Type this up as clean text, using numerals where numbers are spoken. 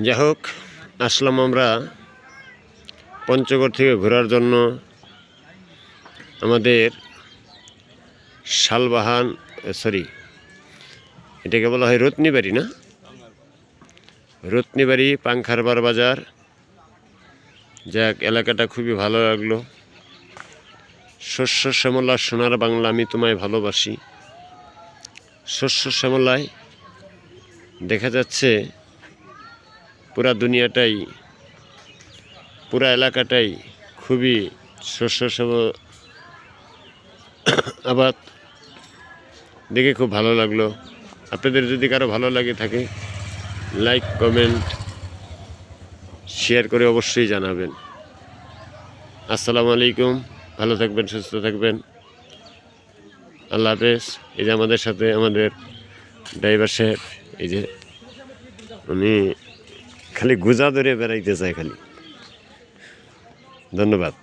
যাই হোক, আসলাম আমরা পঞ্চগড় থেকে ঘোরার জন্য আমাদের শালবাহান এটাকে বলা হয় রত্নীবাড়ি না, রত্নীবাড়ি পাংখারবার বাজার। যাক, এলাকাটা খুবই ভালো লাগলো। শস্য শ্যামলা সোনার বাংলা, আমি তোমায় ভালোবাসি। শস্য শ্যামলায় দেখা যাচ্ছে পুরা দুনিয়াটাই, পুরা এলাকাটাই খুবই শস্য আবাদ দেখে খুব ভালো লাগলো। আপনাদের যদি কারো ভালো লাগে থাকে, লাইক কমেন্ট শেয়ার করে অবশ্যই জানাবেন। আসসালামু আলাইকুম, ভালো থাকবেন, সুস্থ থাকবেন, আল্লাহ হাফেজ। এই যে আমাদের সাথে আমাদের ড্রাইভার সাহেব, এই যে উনি খালি গুজা ধরে বেড়াইতে চায় খালি। ধন্যবাদ।